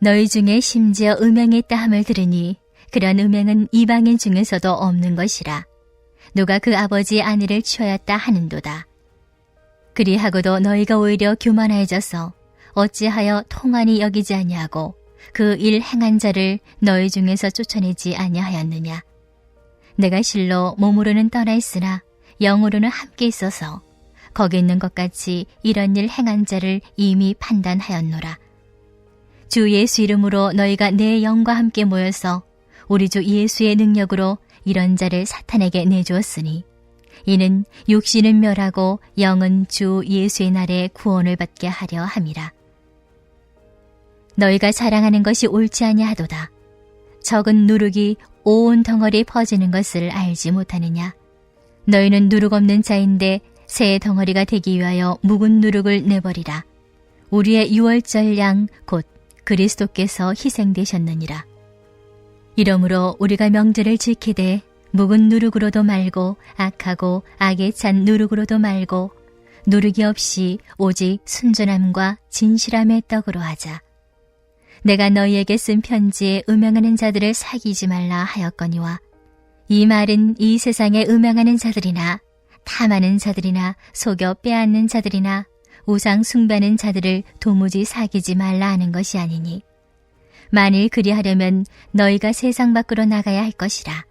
너희 중에 심지어 음행이 있다 함을 들으니 그런 음행은 이방인 중에서도 없는 것이라. 누가 그 아버지의 아내를 취하였다 하는도다. 그리하고도 너희가 오히려 교만해져서 어찌하여 통한이 여기지 아니하고 그 일 행한 자를 너희 중에서 쫓아내지 아니하였느냐. 내가 실로 몸으로는 떠나 있으나 영으로는 함께 있어서 거기 있는 것 같이 이런 일 행한 자를 이미 판단하였노라. 주 예수 이름으로 너희가 내 영과 함께 모여서 우리 주 예수의 능력으로 이런 자를 사탄에게 내주었으니 이는 육신은 멸하고 영은 주 예수의 날에 구원을 받게 하려 함이라. 너희가 자랑하는 것이 옳지 아니하도다. 적은 누룩이 온 덩어리에 퍼지는 것을 알지 못하느냐. 너희는 누룩 없는 자인데 새 덩어리가 되기 위하여 묵은 누룩을 내버리라. 우리의 유월절 양 곧 그리스도께서 희생되셨느니라. 이러므로 우리가 명절을 지키되 묵은 누룩으로도 말고 악하고 악에 찬 누룩으로도 말고 누룩이 없이 오직 순전함과 진실함의 떡으로 하자. 내가 너희에게 쓴 편지에 음행하는 자들을 사귀지 말라 하였거니와 이 말은 이 세상에 음행하는 자들이나 탐하는 자들이나 속여 빼앗는 자들이나 우상 숭배하는 자들을 도무지 사귀지 말라 하는 것이 아니니 만일 그리하려면 너희가 세상 밖으로 나가야 할 것이라.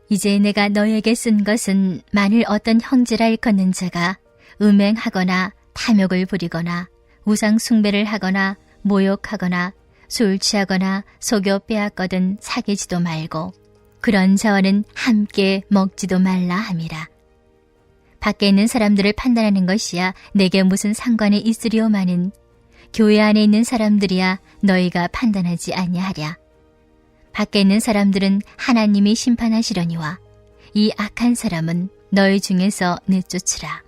이제 내가 너희에게 쓴 것은 만일 어떤 형제라 일컫는 자가 음행하거나 탐욕을 부리거나 우상 숭배를 하거나 모욕하거나 술 취하거나 속여 빼앗거든 사귀지도 말고 그런 자와는 함께 먹지도 말라 함이라. 밖에 있는 사람들을 판단하는 것이야 내게 무슨 상관이 있으리오마는 교회 안에 있는 사람들이야 너희가 판단하지 아니하랴. 밖에 있는 사람들은 하나님이 심판하시려니와 이 악한 사람은 너희 중에서 내쫓으라.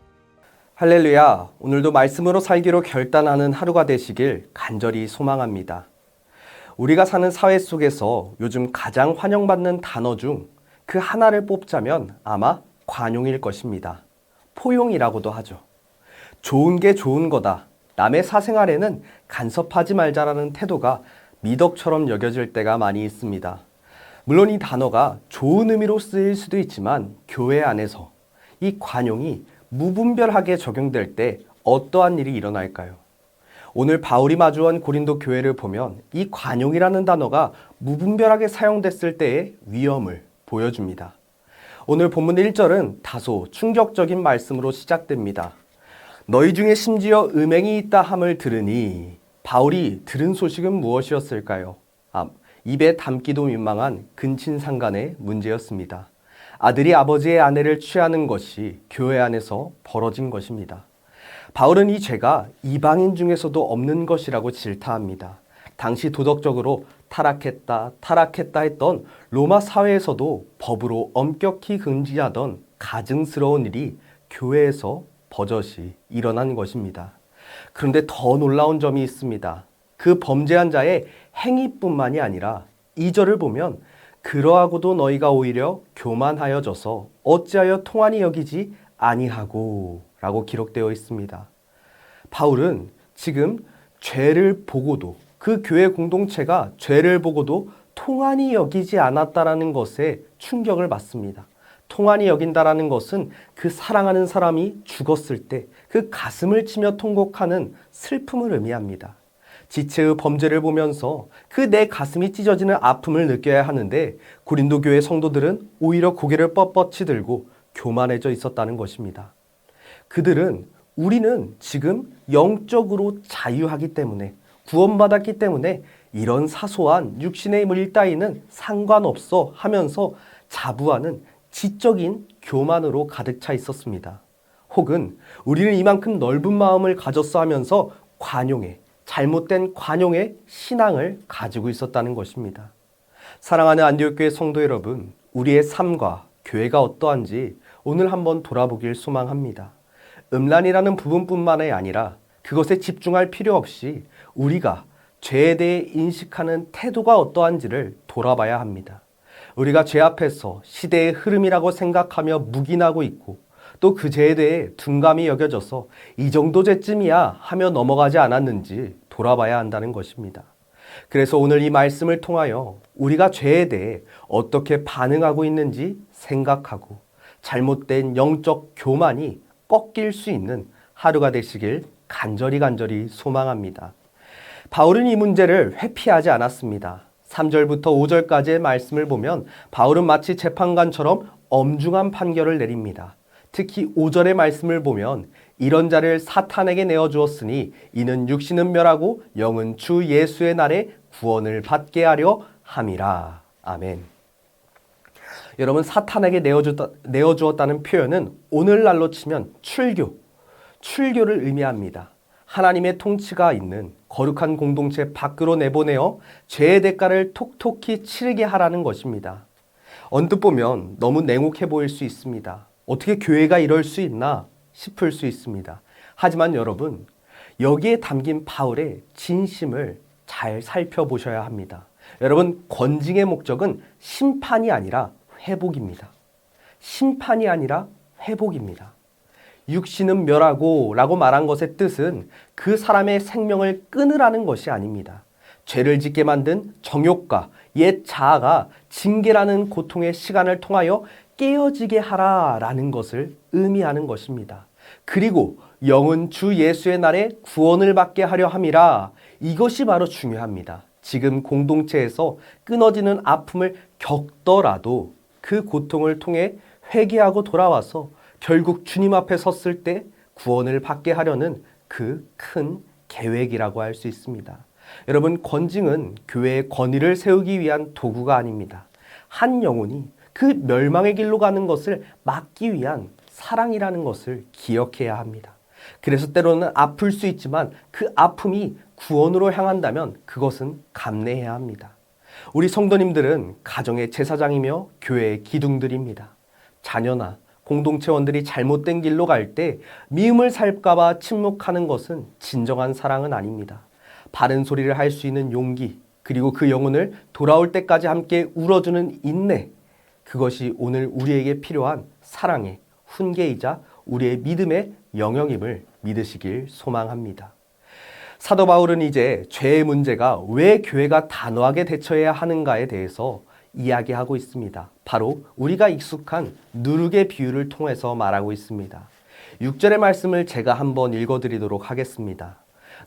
할렐루야, 오늘도 말씀으로 살기로 결단하는 하루가 되시길 간절히 소망합니다. 우리가 사는 사회 속에서 요즘 가장 환영받는 단어 중 그 하나를 뽑자면 아마 관용일 것입니다. 포용이라고도 하죠. 좋은 게 좋은 거다. 남의 사생활에는 간섭하지 말자라는 태도가 미덕처럼 여겨질 때가 많이 있습니다. 물론 이 단어가 좋은 의미로 쓰일 수도 있지만 교회 안에서 이 관용이 무분별하게 적용될 때 어떠한 일이 일어날까요? 오늘 바울이 마주한 고린도 교회를 보면 이 관용이라는 단어가 무분별하게 사용됐을 때의 위험을 보여줍니다. 오늘 본문 1절은 다소 충격적인 말씀으로 시작됩니다. 너희 중에 심지어 음행이 있다 함을 들으니 바울이 들은 소식은 무엇이었을까요? 입에 담기도 민망한 근친상간의 문제였습니다. 아들이 아버지의 아내를 취하는 것이 교회 안에서 벌어진 것입니다. 바울은 이 죄가 이방인 중에서도 없는 것이라고 질타합니다. 당시 도덕적으로 타락했다 했던 로마 사회에서도 법으로 엄격히 금지하던 가증스러운 일이 교회에서 버젓이 일어난 것입니다. 그런데 더 놀라운 점이 있습니다. 그 범죄한 자의 행위뿐만이 아니라 2절을 보면 그러하고도 너희가 오히려 교만하여져서 어찌하여 통한이 여기지 아니하고 라고 기록되어 있습니다. 바울은 지금 죄를 보고도 그 교회 공동체가 죄를 보고도 통한이 여기지 않았다라는 것에 충격을 받습니다. 통한이 여긴다라는 것은 그 사랑하는 사람이 죽었을 때 그 가슴을 치며 통곡하는 슬픔을 의미합니다. 지체의 범죄를 보면서 그 내 가슴이 찢어지는 아픔을 느껴야 하는데 고린도 교회 성도들은 오히려 고개를 뻣뻣이 들고 교만해져 있었다는 것입니다. 그들은 우리는 지금 영적으로 자유하기 때문에 구원받았기 때문에 이런 사소한 육신의 일 따위는 상관없어 하면서 자부하는 지적인 교만으로 가득 차 있었습니다. 혹은 우리는 이만큼 넓은 마음을 가졌어 하면서 잘못된 관용의 신앙을 가지고 있었다는 것입니다. 사랑하는 안디옥교회 성도 여러분, 우리의 삶과 교회가 어떠한지 오늘 한번 돌아보길 소망합니다. 음란이라는 부분뿐만이 아니라 그것에 집중할 필요 없이 우리가 죄에 대해 인식하는 태도가 어떠한지를 돌아봐야 합니다. 우리가 죄 앞에서 시대의 흐름이라고 생각하며 묵인하고 있고 또 그 죄에 대해 둔감히 여겨져서 이 정도 죄쯤이야 하며 넘어가지 않았는지 돌아봐야 한다는 것입니다. 그래서 오늘 이 말씀을 통하여 우리가 죄에 대해 어떻게 반응하고 있는지 생각하고 잘못된 영적 교만이 꺾일 수 있는 하루가 되시길 간절히 소망합니다. 바울은 이 문제를 회피하지 않았습니다. 3절부터 5절까지의 말씀을 보면 바울은 마치 재판관처럼 엄중한 판결을 내립니다. 특히 5절의 말씀을 보면 이런 자를 사탄에게 내어주었으니 이는 육신은 멸하고 영은 주 예수의 날에 구원을 받게 하려 함이라. 아멘. 여러분, 사탄에게 내어주었다는 표현은 오늘날로 치면 출교를 의미합니다. 하나님의 통치가 있는 거룩한 공동체 밖으로 내보내어 죄의 대가를 톡톡히 치르게 하라는 것입니다. 언뜻 보면 너무 냉혹해 보일 수 있습니다. 어떻게 교회가 이럴 수 있나 싶을 수 있습니다. 하지만 여러분, 여기에 담긴 바울의 진심을 잘 살펴보셔야 합니다. 여러분, 권징의 목적은 심판이 아니라 회복입니다. 심판이 아니라 회복입니다. 육신은 멸하고 라고 말한 것의 뜻은 그 사람의 생명을 끊으라는 것이 아닙니다. 죄를 짓게 만든 정욕과 옛 자아가 징계라는 고통의 시간을 통하여 깨어지게 하라라는 것을 의미하는 것입니다. 그리고 영은 주 예수의 날에 구원을 받게 하려 함이라. 이것이 바로 중요합니다. 지금 공동체에서 끊어지는 아픔을 겪더라도 그 고통을 통해 회개하고 돌아와서 결국 주님 앞에 섰을 때 구원을 받게 하려는 그 큰 계획이라고 할 수 있습니다. 여러분, 권징은 교회의 권위를 세우기 위한 도구가 아닙니다. 한 영혼이 그 멸망의 길로 가는 것을 막기 위한 사랑이라는 것을 기억해야 합니다. 그래서 때로는 아플 수 있지만 그 아픔이 구원으로 향한다면 그것은 감내해야 합니다. 우리 성도님들은 가정의 제사장이며 교회의 기둥들입니다. 자녀나 공동체원들이 잘못된 길로 갈 때 미움을 살까봐 침묵하는 것은 진정한 사랑은 아닙니다. 바른 소리를 할 수 있는 용기, 그리고 그 영혼을 돌아올 때까지 함께 울어주는 인내, 그것이 오늘 우리에게 필요한 사랑의 훈계이자 우리의 믿음의 영역임을 믿으시길 소망합니다. 사도 바울은 이제 죄의 문제가 왜 교회가 단호하게 대처해야 하는가에 대해서 이야기하고 있습니다. 바로 우리가 익숙한 누룩의 비유를 통해서 말하고 있습니다. 6절의 말씀을 제가 한번 읽어드리도록 하겠습니다.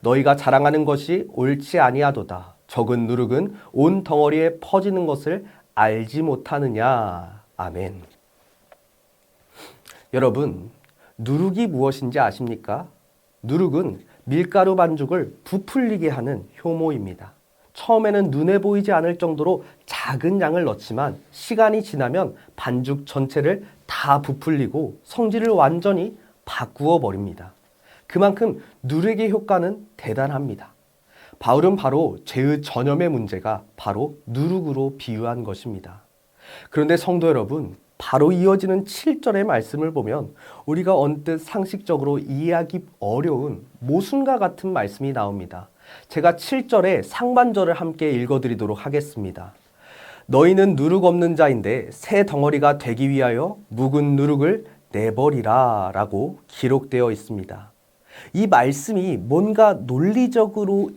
너희가 자랑하는 것이 옳지 아니하도다. 적은 누룩은 온 덩어리에 퍼지는 것을 알지 못하느냐. 아멘. 여러분, 누룩이 무엇인지 아십니까? 누룩은 밀가루 반죽을 부풀리게 하는 효모입니다. 처음에는 눈에 보이지 않을 정도로 작은 양을 넣지만 시간이 지나면 반죽 전체를 다 부풀리고 성질을 완전히 바꾸어 버립니다. 그만큼 누룩의 효과는 대단합니다. 바울은 바로 죄의 전염의 문제가 바로 누룩으로 비유한 것입니다. 그런데 성도 여러분, 바로 이어지는 7절의 말씀을 보면 우리가 언뜻 상식적으로 이해하기 어려운 모순과 같은 말씀이 나옵니다. 제가 7절의 상반절을 함께 읽어드리도록 하겠습니다. 너희는 누룩 없는 자인데 새 덩어리가 되기 위하여 묵은 누룩을 내버리라 라고 기록되어 있습니다. 이 말씀이 뭔가 논리적으로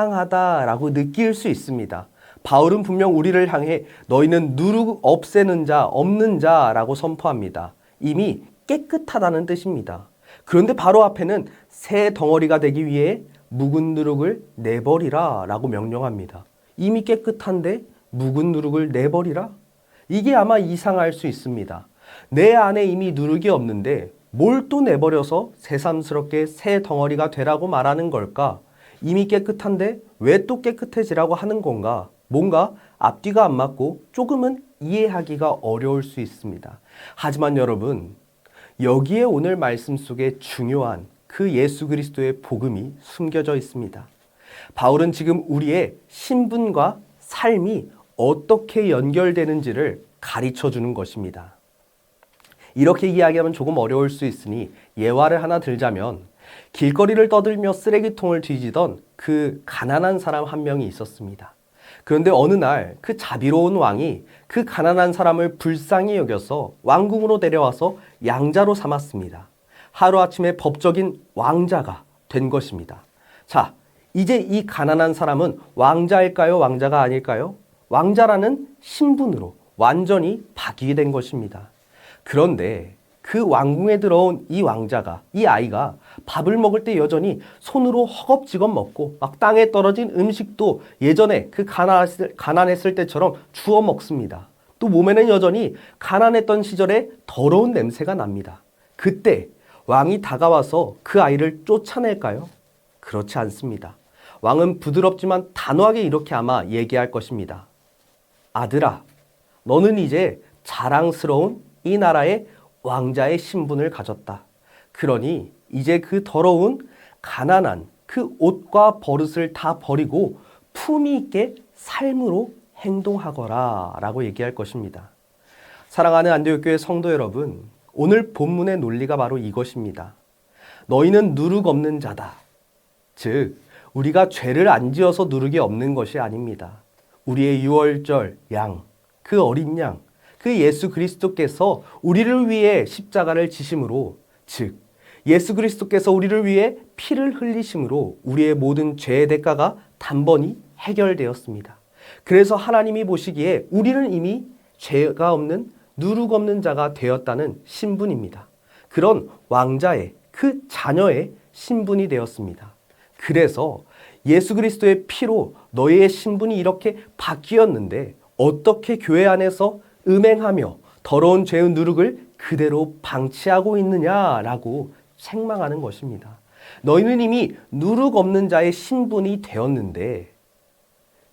이상하다라고 느낄 수 있습니다. 바울은 분명 우리를 향해 너희는 누룩 없애는 자, 없는 자라고 선포합니다. 이미 깨끗하다는 뜻입니다. 그런데 바로 앞에는 새 덩어리가 되기 위해 묵은 누룩을 내버리라 라고 명령합니다. 이미 깨끗한데 묵은 누룩을 내버리라? 이게 아마 이상할 수 있습니다. 내 안에 이미 누룩이 없는데 뭘 또 내버려서 새삼스럽게 새 덩어리가 되라고 말하는 걸까? 이미 깨끗한데 왜 또 깨끗해지라고 하는 건가? 뭔가 앞뒤가 안 맞고 조금은 이해하기가 어려울 수 있습니다. 하지만 여러분, 여기에 오늘 말씀 속에 중요한 그 예수 그리스도의 복음이 숨겨져 있습니다. 바울은 지금 우리의 신분과 삶이 어떻게 연결되는지를 가르쳐 주는 것입니다. 이렇게 이야기하면 조금 어려울 수 있으니 예화를 하나 들자면 길거리를 떠들며 쓰레기통을 뒤지던 그 가난한 사람 한 명이 있었습니다. 그런데 어느 날 그 자비로운 왕이 그 가난한 사람을 불쌍히 여겨서 왕궁으로 데려와서 양자로 삼았습니다. 하루아침에 법적인 왕자가 된 것입니다. 자, 이제 이 가난한 사람은 왕자일까요? 왕자가 아닐까요? 왕자라는 신분으로 완전히 바뀌게 된 것입니다. 그런데 그 왕궁에 들어온 이 왕자가, 이 아이가 밥을 먹을 때 여전히 손으로 허겁지겁 먹고 막 땅에 떨어진 음식도 예전에 그 가난했을 때처럼 주워 먹습니다. 또 몸에는 여전히 가난했던 시절에 더러운 냄새가 납니다. 그때 왕이 다가와서 그 아이를 쫓아낼까요? 그렇지 않습니다. 왕은 부드럽지만 단호하게 이렇게 아마 얘기할 것입니다. 아들아, 너는 이제 자랑스러운 이 나라의 왕자의 신분을 가졌다. 그러니 이제 그 더러운 가난한 그 옷과 버릇을 다 버리고 품위 있게 삶으로 행동하거라 라고 얘기할 것입니다. 사랑하는 안디옥교회 성도 여러분, 오늘 본문의 논리가 바로 이것입니다. 너희는 누룩 없는 자다. 즉, 우리가 죄를 안 지어서 누룩이 없는 것이 아닙니다. 우리의 유월절 양, 그 어린 양, 그 예수 그리스도께서 우리를 위해 십자가를 지심으로, 즉 예수 그리스도께서 우리를 위해 피를 흘리심으로 우리의 모든 죄의 대가가 단번이 해결되었습니다. 그래서 하나님이 보시기에 우리는 이미 죄가 없는 누룩 없는 자가 되었다는 신분입니다. 그런 왕자의, 그 자녀의 신분이 되었습니다. 그래서 예수 그리스도의 피로 너희의 신분이 이렇게 바뀌었는데 어떻게 교회 안에서 음행하며 더러운 죄의 누룩을 그대로 방치하고 있느냐라고 책망하는 것입니다. 너희는 이미 누룩 없는 자의 신분이 되었는데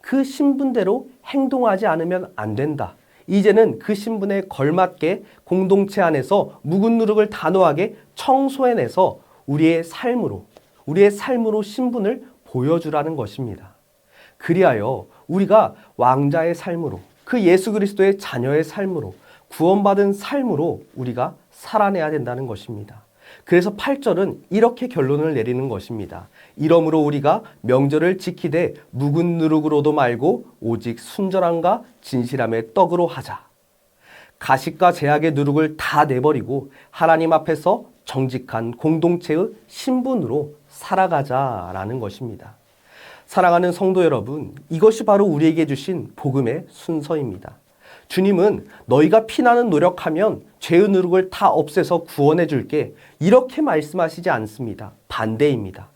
그 신분대로 행동하지 않으면 안 된다. 이제는 그 신분에 걸맞게 공동체 안에서 묵은 누룩을 단호하게 청소해내서 우리의 삶으로 신분을 보여주라는 것입니다. 그리하여 우리가 왕자의 삶으로, 그 예수 그리스도의 자녀의 삶으로, 구원받은 삶으로 우리가 살아내야 된다는 것입니다. 그래서 8절은 이렇게 결론을 내리는 것입니다. 이러므로 우리가 명절을 지키되 묵은 누룩으로도 말고 오직 순전함과 진실함의 떡으로 하자. 가식과 제약의 누룩을 다 내버리고 하나님 앞에서 정직한 공동체의 신분으로 살아가자라는 것입니다. 사랑하는 성도 여러분, 이것이 바로 우리에게 주신 복음의 순서입니다. 주님은 너희가 피나는 노력하면 죄의 누룩을 다 없애서 구원해 줄게, 이렇게 말씀하시지 않습니다. 반대입니다.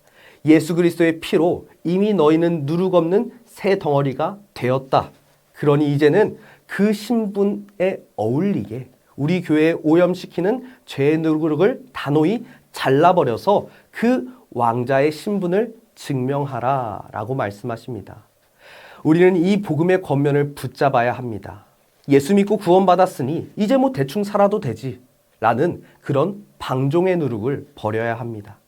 예수 그리스도의 피로 이미 너희는 누룩 없는 새 덩어리가 되었다. 그러니 이제는 그 신분에 어울리게 우리 교회에 오염시키는 죄의 누룩을 단호히 잘라버려서 그 왕자의 신분을 증명하라 라고 말씀하십니다. 우리는 이 복음의 권면을 붙잡아야 합니다. 예수 믿고 구원받았으니 이제 뭐 대충 살아도 되지 라는 그런 방종의 누룩을 버려야 합니다.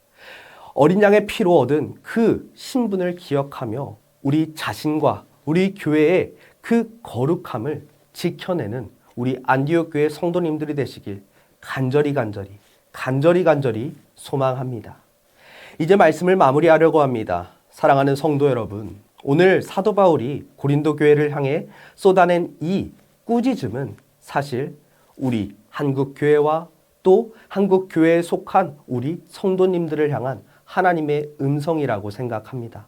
어린 양의 피로 얻은 그 신분을 기억하며 우리 자신과 우리 교회의 그 거룩함을 지켜내는 우리 안디옥 교회 성도님들이 되시길 간절히 소망합니다. 이제 말씀을 마무리하려고 합니다. 사랑하는 성도 여러분, 오늘 사도 바울이 고린도 교회를 향해 쏟아낸 이 꾸짖음은 사실 우리 한국 교회와 또 한국 교회에 속한 우리 성도님들을 향한 하나님의 음성이라고 생각합니다.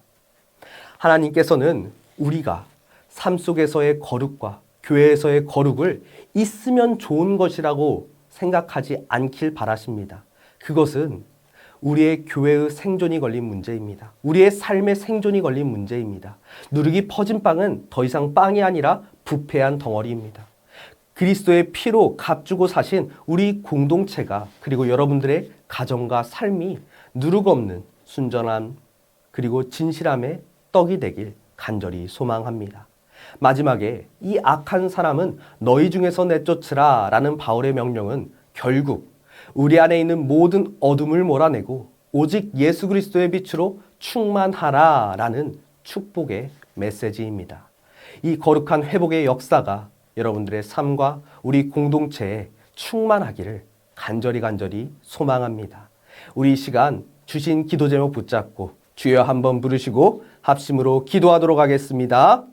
하나님께서는 우리가 삶 속에서의 거룩과 교회에서의 거룩을 있으면 좋은 것이라고 생각하지 않길 바라십니다. 그것은 우리의 교회의 생존이 걸린 문제입니다. 우리의 삶의 생존이 걸린 문제입니다. 누룩이 퍼진 빵은 더 이상 빵이 아니라 부패한 덩어리입니다. 그리스도의 피로 값주고 사신 우리 공동체가, 그리고 여러분들의 가정과 삶이 누룩 없는 순전함 그리고 진실함의 떡이 되길 간절히 소망합니다. 마지막에 이 악한 사람은 너희 중에서 내쫓으라 라는 바울의 명령은 결국 우리 안에 있는 모든 어둠을 몰아내고 오직 예수 그리스도의 빛으로 충만하라 라는 축복의 메시지입니다. 이 거룩한 회복의 역사가 여러분들의 삶과 우리 공동체에 충만하기를 간절히 소망합니다. 우리 이 시간 주신 기도 제목 붙잡고 주여 한번 부르시고 합심으로 기도하도록 하겠습니다.